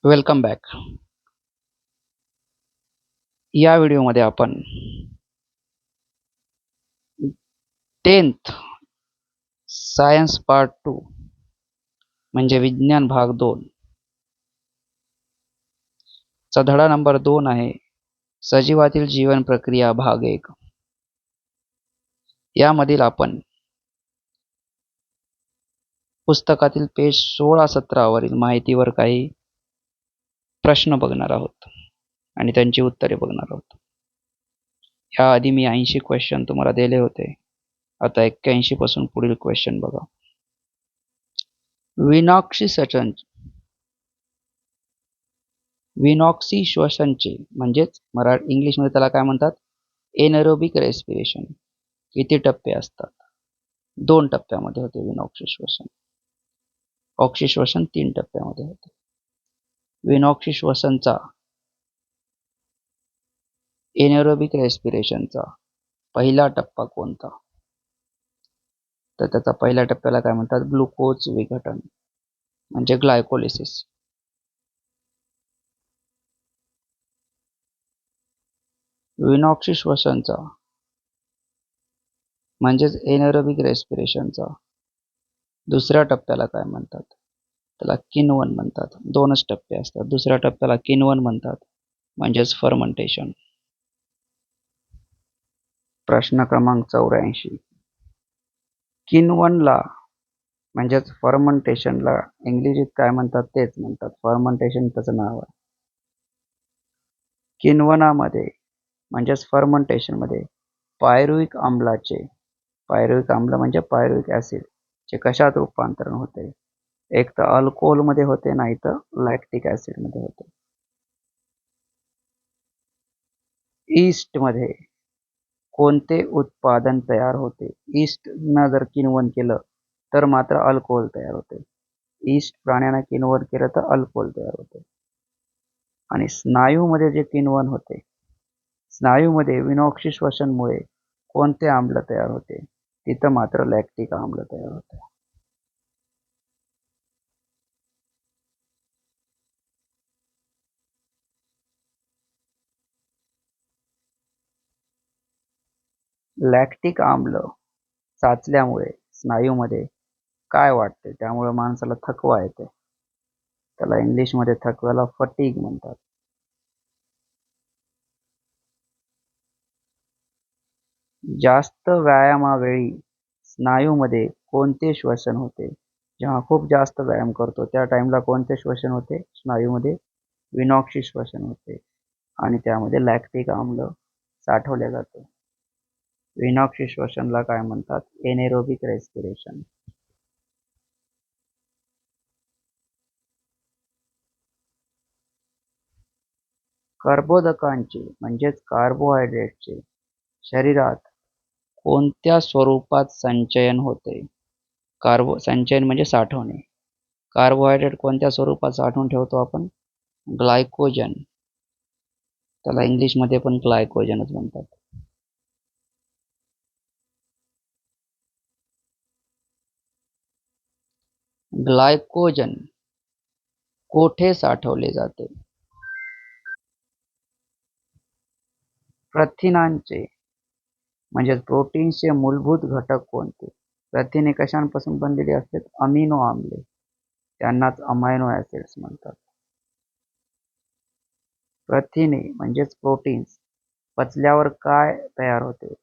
Welcome back. या व्हिडिओमध्ये आपण 10th सायन्स पार्ट 2 म्हणजे विज्ञान भाग 2 चा धडा नंबर 2 आहे. सजीवातील जीवन प्रक्रिया भाग 1. यामधील आपण पुस्तकातील पेज 16-17 वरील माहितीवर काही प्रश्न बघणार आहोत आणि त्यांची उत्तरे बघणार आहोत. याआधी मी 80 क्वेश्चन तुम्हाला दिले होते. आता 81 पासून पुढील क्वेश्चन बघा. विनॉक्सी श्वसनचे म्हणजेच इंग्लिशमध्ये त्याला काय म्हणतात, एनएरोबिक रेस्पिरेशन किती टप्पे असतात? 2 टप्प्यामध्ये होते विनॉक्सी श्वसन. ऑक्सी श्वसन 3 टप्प्यामध्ये होते. विनॉक्सी श्वसनचा एनएरोबिक रेस्पिरेशनचा पहिला टप्पा कोणता? तर त्याचा पहिल्या टप्प्याला काय म्हणतात, ग्लुकोज विघटन म्हणजे ग्लायकोलिसिस. विनॉक्सी श्वसनचा म्हणजेच एनएरोबिक रेस्पिरेशनचा दुसऱ्या टप्प्याला काय म्हणतात? त्याला किण्वन म्हणतात. 2च टप्पे असतात. दुसऱ्या टप्प्याला किण्वन म्हणतात म्हणजेच फर्मेंटेशन. प्रश्न क्रमांक 84. किण्वनला म्हणजेच फर्मेंटेशनला इंग्लिशीत काय म्हणतात तेच म्हणतात. फर्मेंटेशन त्याचं नाव आहे. किण्वनामध्ये म्हणजेच फर्मेंटेशनमध्ये पायरुविक आम्ल म्हणजे पायरुविक ॲसिड चे कशात रूपांतरण होते? एक तर अल्कोहोलमध्ये होते, नाही तर लॅक्टिक ॲसिडमध्ये होते. ईस्टमध्ये कोणते उत्पादन तयार होते? ईस्टनं जर किण्वन केलं तर मात्र अल्कोहोल तयार होते. ईस्ट प्राण्यानं किण्वन केलं तर अल्कोहोल तयार होते. आणि स्नायूमध्ये जे किण्वन होते, स्नायूमध्ये विनॉक्सी श्वसनमुळे कोणते आम्ल तयार होते? तिथं मात्र लॅक्टिक आम्ल तयार होते. लॅक्टिक आम्ल साचल्यामुळे स्नायूमध्ये काय वाटते? त्यामुळे माणसाला थकवा येते. त्याला इंग्लिशमध्ये थकव्याला फटीग म्हणतात. जास्त व्यायामावेळी स्नायूमध्ये कोणते श्वसन होते? जेव्हा खूप जास्त व्यायाम करतो त्या टाइमला कोणते श्वसन होते? स्नायूमध्ये विनॉक्सी श्वसन होते आणि त्यामध्ये लॅक्टिक आम्ल साठवले जाते. विनॉक्सी श्वसनला काय म्हणतात? Anaerobic respiration. कर्बोदकांचे म्हणजेच कार्बोहायड्रेटचे शरीरात कोणत्या स्वरूपात संचयन होते? संचयन म्हणजे साठवणे. कार्बोहायड्रेट कोणत्या स्वरूपात साठवून ठेवतो आपण? ग्लायकोजन. त्याला इंग्लिशमध्ये पण ग्लायकोजनच म्हणतात. ग्लायकोजन कोठे साठवले जाते? प्रथिनांचे म्हणजे प्रोटीन्सचे मूलभूत घटक कोणते? प्रथिने कशांपासून बनलेली असतात? अमिनो आम्ले. त्यांनाच अमायनो ॲसिड्स म्हणतात. प्रथिने म्हणजेच प्रोटीन्स पचल्यावर काय तयार होते?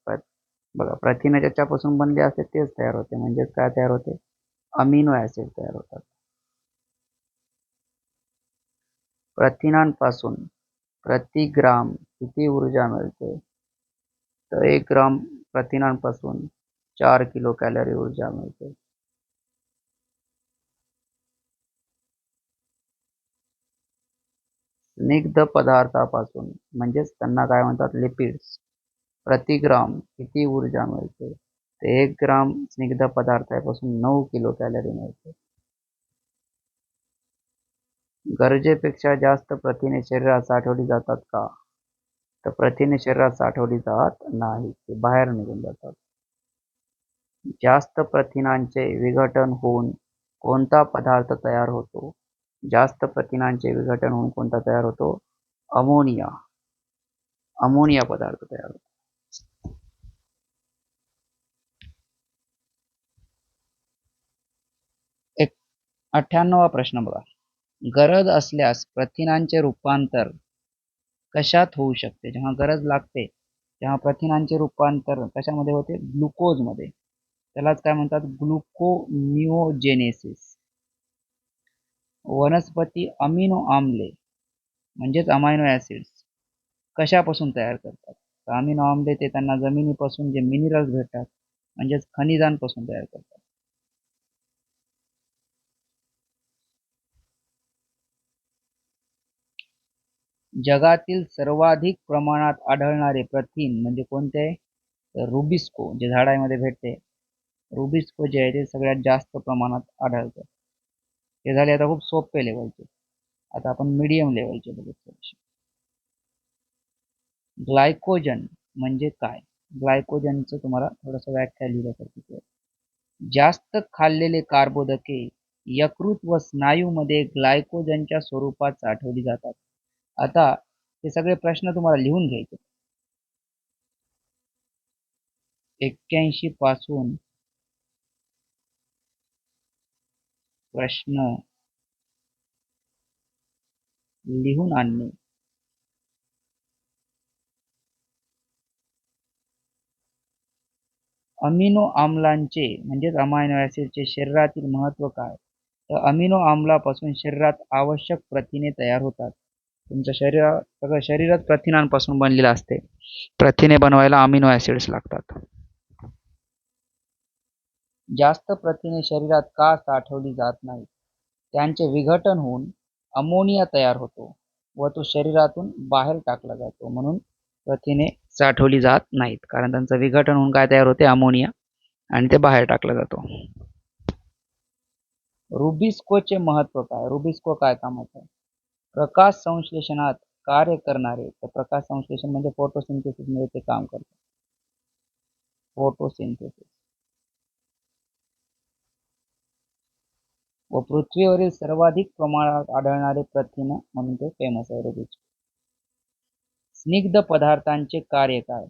बघा, प्रथिने ज्याच्यापासून बनले असते तेच तयार होते. म्हणजेच काय तयार होते? अमिनो ॲसिड तयार होतात. प्रथिनांपासून प्रति ग्राम किती ऊर्जा मिळते? तर 1 ग्राम प्रथिनांपासून 4 किलो कॅलरी ऊर्जा मिळते. स्निग्ध पदार्थापासून म्हणजेच त्यांना काय म्हणतात? लिपिड्स. प्रति ग्राम किती ऊर्जा मिळते? ते 1 ग्राम स्निग्ध पदार्थापासून 9 किलो कॅलरी मिळते. गरजेपेक्षा जास्त प्रथिने शरीरात साठवली जातात का? तर प्रथिने शरीरात साठवली जात नाही, ते बाहेर निघून जातात. जास्त प्रथिनांचे विघटन होऊन कोणता पदार्थ तयार होतो? जास्त प्रथिनांचे विघटन होऊन कोणता तयार होतो? अमोनिया. अमोनिया पदार्थ तयार होतो. एक 98वा प्रश्न बघा. गरज असल्यास प्रथिनांचे रूपांतर कशात होऊ शकते? जेव्हा गरज लागते तेव्हा प्रथिनांचे रूपांतर कशामध्ये होते? ग्लुकोजमध्ये. त्यालाच काय म्हणतात? ग्लुकोनिओजेनेसिस. वनस्पती अमिनो आम्ले म्हणजेच अमायनो ऍसिड्स कशापासून तयार करतात? तर अमिनो आम्ले ते त्यांना जमिनीपासून जे मिनरल्स भेटतात म्हणजेच खनिजांपासून तयार करतात. जगातील सर्वाधिक प्रमाणात आढळणारे प्रथिन म्हणजे कोणते? रुबिस्को, जे झाडामध्ये भेटते. रुबिस्को जे आहे ते सगळ्यात जास्त प्रमाणात आढळतं. हे झाले आता खूप सोपे लेवलचे. आता आपण मीडियम लेवलचे बघू. ग्लायकोजन म्हणजे काय? ग्लायकोजनचं तुम्हाला थोडंसं व्याख्या लिहिल्यासारखी. जास्त खाल्लेले कार्बोदके यकृत व स्नायूमध्ये ग्लायकोजनच्या स्वरूपात साठवली जातात. आता हे सगळे प्रश्न तुम्हाला लिहून घ्यायचे. 81 पासून प्रश्न लिहून आणणे. अमिनो आम्लांचे म्हणजेच अमायनो ऍसिडचे शरीरातील महत्व काय? तर अमिनो आम्लापासून शरीरात आवश्यक प्रथिने तयार होतात. तुमच्या सगळं शरीरात प्रथिनांपासून बनलेलं असते. प्रथिने बनवायला अमिनो ऍसिड्स लागतात. जास्त प्रथिने शरीरात का साठवली जात नाहीत? त्यांचे विघटन होऊन अमोनिया तयार होतो व तो शरीरातून बाहेर टाकला जातो. म्हणून प्रथिने साठवली जात नाहीत, कारण त्यांचं विघटन होऊन काय तयार होते? अमोनिया, आणि ते बाहेर टाकला जातो. रुबिस्कोचे महत्व काय? रुबिस्को काय कामाचं आहे? प्रकाश संश्लेषणात कार्य करणारे. तर प्रकाश संश्लेषण म्हणजे फोटोसिंथेसिस मध्ये ते काम करते. फोटोसिंथेसिस. व पृथ्वीवरील सर्वाधिक प्रमाणात आढळणारे प्रथिन म्हणून ते फेमस आहे रुबिस्को. स्निग्ध पदार्थांचे कार्य काय?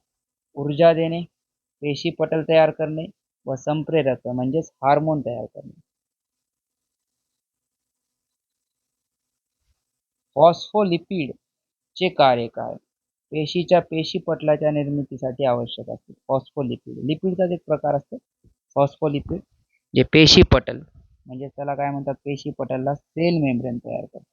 ऊर्जा देणे, पेशी पटल तयार करणे व संप्रेरक म्हणजेच हार्मोन तयार करणे. फॉस्फोलिपिड चे कार्य काय? पेशीच्या पेशी पटलाच्या निर्मितीसाठी आवश्यक असते. फॉस्फोलिपिड लिपिडचा एक प्रकार असतो फॉस्फोलिपिड, जे पेशी पटल म्हणजे त्याला काय म्हणतात? पेशी पटलला सेल मेम्ब्रेन तयार करतात.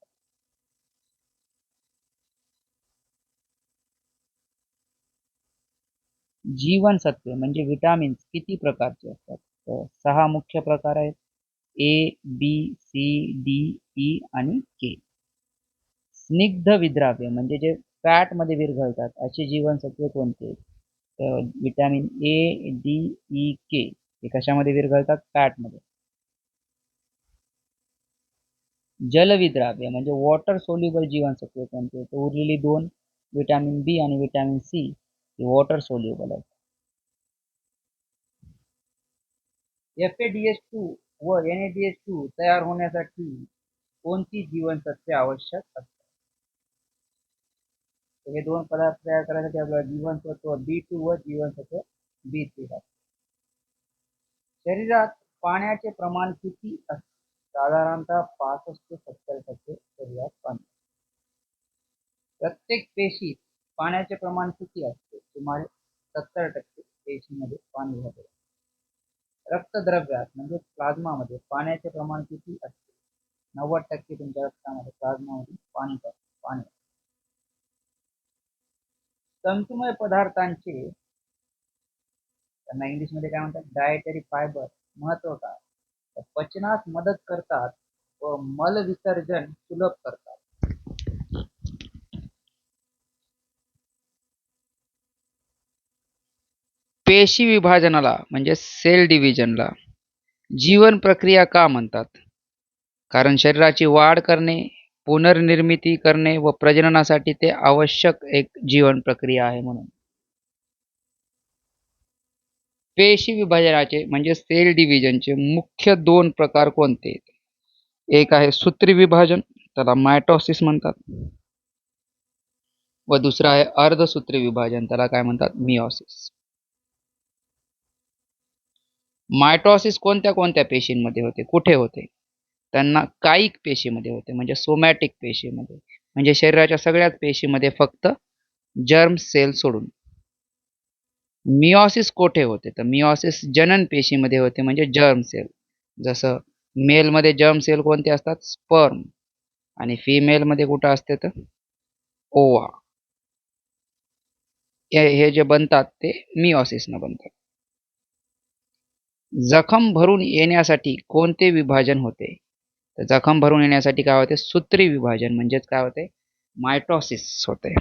जीवनसत्वे म्हणजे विटामिन्स किती प्रकारचे असतात? तर 6 मुख्य प्रकार आहेत. ए, बी, सी, डी, ई आणि के. स्निग्ध विद्राव्य म्हणजे जे फॅट मध्ये विरघळतात अशी जीवनसत्वे कोणते? तर विटॅमिन ए, डी, ई, के हे कशामध्ये विरघळतात? फॅट मध्ये. जलविद्राव्य म्हणजे वॉटर सोल्युबल जीवनसत्वे कोणते? तर उरलेली 2 विटॅमिन बी आणि विटॅमिन सी हे वॉटर सोल्युबल आहेत. FADH2 व NADH2 तयार होण्यासाठी कोणती जीवनसत्वे आवश्यक असतात? हे 2 पदार्थ तयार करण्यासाठी आपल्याला जीवनसत्व B2 व जीवनसत्व B3 लागते. शरीरात पाण्याचे प्रमाण किती असते? साधारणतः 65 ते 70% शरीरात पाणी. प्रत्येक पेशीत पाण्याचे प्रमाण किती असते? सुमारे 70% पेशीमध्ये पाणी राहते. रक्तद्रव्यात म्हणजे प्लाझ्मामध्ये पाण्याचे प्रमाण किती असते? 90% तुमच्या रक्तामध्ये प्लाझ्मामध्ये पाणी. तंतुमय पदार्थांचे, त्यांना इंग्लिश मध्ये काय म्हणतात? Dietary fibre. महत्व काय? पचनास मदत करतात व मल विसर्जन सुलभ करतात. पेशी विभाजनाला म्हणजे सेल डिव्हिजनला जीवन प्रक्रिया का म्हणतात? कारण शरीराची वाढ करणे, पुनर्निर्मिती करणे व प्रजननासाठी ते आवश्यक एक जीवन प्रक्रिया आहे म्हणून. पेशी विभाजनाचे म्हणजे सेल डिव्हिजनचे मुख्य 2 प्रकार कोणते? एक आहे सूत्री विभाजन, त्याला मायटॉसिस म्हणतात, व दुसरा आहे अर्धसूत्री विभाजन, त्याला काय म्हणतात, मिओसिस. मायटॉसिस कोणत्या कोणत्या पेशींमध्ये होते, कुठे होते? त्यांना कायिक पेशीमध्ये होते, म्हणजे सोमॅटिक पेशीमध्ये, म्हणजे शरीराच्या सगळ्याच पेशीमध्ये फक्त जर्म सेल सोडून. मिओसिस कोठे होते? तर मिओसिस जनन पेशीमध्ये होते, म्हणजे जर्म सेल. जसं मेलमध्ये जर्म सेल कोणते असतात? स्पर्म. आणि फिमेलमध्ये कुठं असते? तर ओवा. हे जे बनतात ते मिओसिसनं बनतात. जखम भरून येण्यासाठी कोणते विभाजन होते? तर जखम भरून येण्यासाठी काय होते? सूत्री विभाजन, म्हणजेच काय होते? मायटॉसिस होते.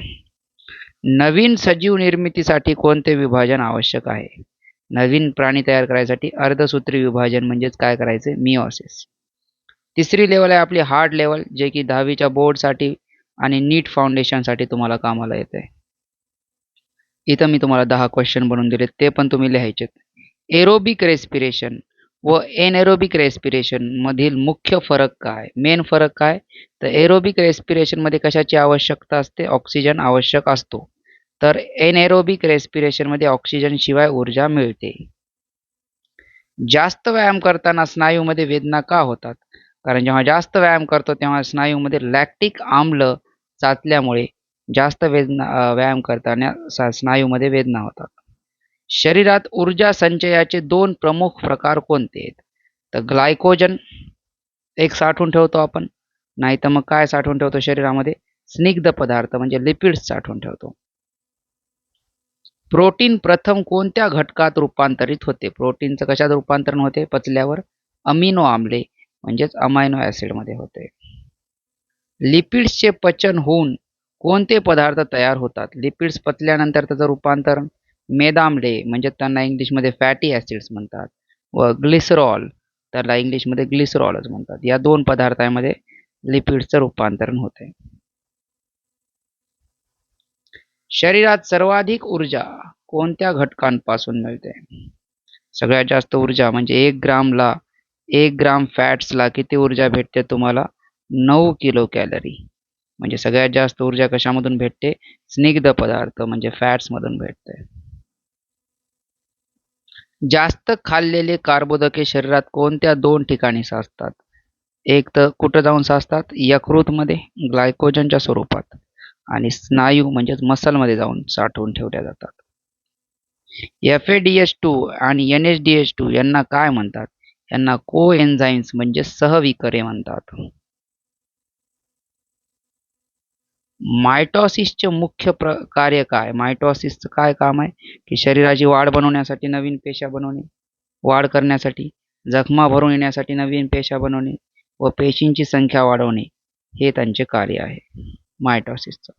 नवीन सजीव निर्मितीसाठी कोणते विभाजन आवश्यक आहे? नवीन प्राणी तयार करायसाठी अर्धसूत्री विभाजन, म्हणजेच काय करायचे? मिओसिस. तिसरी लेवल आहे आपली हार्ड लेवल, जे की 10वीच्या बोर्डसाठी आणि नीट फाउंडेशनसाठी तुम्हाला कामाला येते. इथं मी तुम्हाला 10 क्वेश्चन बनवून दिले, ते पण तुम्ही लिहायचे. एरोबिक रेस्पिरेशन व एनएरोबिक रेस्पिरेशन मधील मुख्य फरक काय? मेन फरक काय? तर एरोबिक रेस्पिरेशन मध्ये कशाची आवश्यकता असते? ऑक्सिजन आवश्यक असतो. तर एनएरोबिक रेस्पिरेशन मध्ये ऑक्सिजन शिवाय ऊर्जा मिळते. जास्त व्यायाम करताना स्नायूमध्ये वेदना का होतात? कारण जेव्हा जास्त व्यायाम करतो तेव्हा स्नायूमध्ये लॅक्टिक आम्ल साचल्यामुळे जास्त व्यायाम करताना स्नायूमध्ये वेदना होतात. शरीरात ऊर्जा संचयाचे 2 प्रमुख प्रकार कोणते आहेत? तर ग्लायकोजन एक साठवून ठेवतो आपण, नाही तर मग काय साठवून ठेवतो शरीरामध्ये? स्निग्ध पदार्थ म्हणजे लिपिड्स साठवून ठेवतो. प्रोटीन प्रथम कोणत्या घटकात रूपांतरित होते? प्रोटीनचं कशात रूपांतरण होते पचल्यावर? अमिनो आम्ले म्हणजेच अमायनो ऍसिड मध्ये होते. लिपिड्सचे पचन होऊन कोणते पदार्थ तयार होतात? लिपिड्स पचल्यानंतर त्याचं रूपांतरण मेदाम्ले, म्हणजे त्यांना इंग्लिशमध्ये फॅटी ऍसिड्स म्हणतात, व ग्लिसरॉल, त्याला इंग्लिशमध्ये ग्लिसरॉलच म्हणतात. या 2 पदार्थांमध्ये लिपिड्सचं रूपांतरण होते. शरीरात सर्वाधिक ऊर्जा कोणत्या घटकांपासून मिळते? सगळ्यात जास्त ऊर्जा म्हणजे 1 ग्राम फॅट्सला किती ऊर्जा भेटते तुम्हाला? 9 किलो कॅलरी. म्हणजे सगळ्यात जास्त ऊर्जा कशामधून भेटते? स्निग्ध पदार्थ म्हणजे फॅट्स मधून भेटते. जास्त खाल्लेले कार्बोदके शरीरात कोणत्या 2 ठिकाणी साचतात? एक तर कुठं जाऊन साचतात? यकृतमध्ये ग्लायकोजनच्या स्वरूपात, आणि स्नायू म्हणजेच मसलमध्ये जाऊन साठवून ठेवल्या जातात. FADH2 आणि NADH2 यांना काय म्हणतात? यांना कोएन्झाइम्स म्हणजे सहविकरे म्हणतात. मायटॉसिसचे मुख्य कार्य काय? मायटॉसिसचं काय काम आहे? की शरीराची वाढ बनवण्यासाठी नवीन पेशा बनवणे, वाढ करण्यासाठी, जखमा भरून येण्यासाठी नवीन पेशा बनवणे, व पेशींची संख्या वाढवणे, हे त्यांचे कार्य आहे मायटॉसिसचं.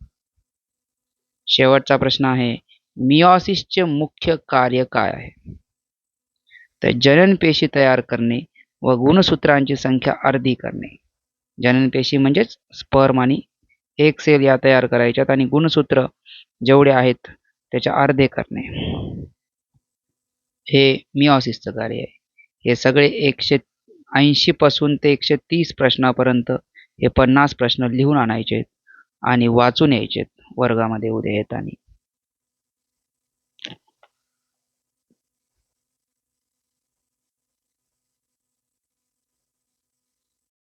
शेवटचा प्रश्न आहे, मिओसिसचे मुख्य कार्य काय आहे? तर जननपेशी तयार करणे व गुणसूत्रांची संख्या अर्धी करणे. जननपेशी म्हणजेच स्पर्म आणि एक सेल या तयार करायच्यात, आणि गुणसूत्र जेवढे आहेत त्याच्या अर्धे करणे, हे मिओसिसचं कार्य आहे. हे सगळे 180 पासून ते 130 प्रश्नापर्यंत हे 50 प्रश्न लिहून आणायचे आणि वाचून यायचे वर्गामध्ये उद्या येताना.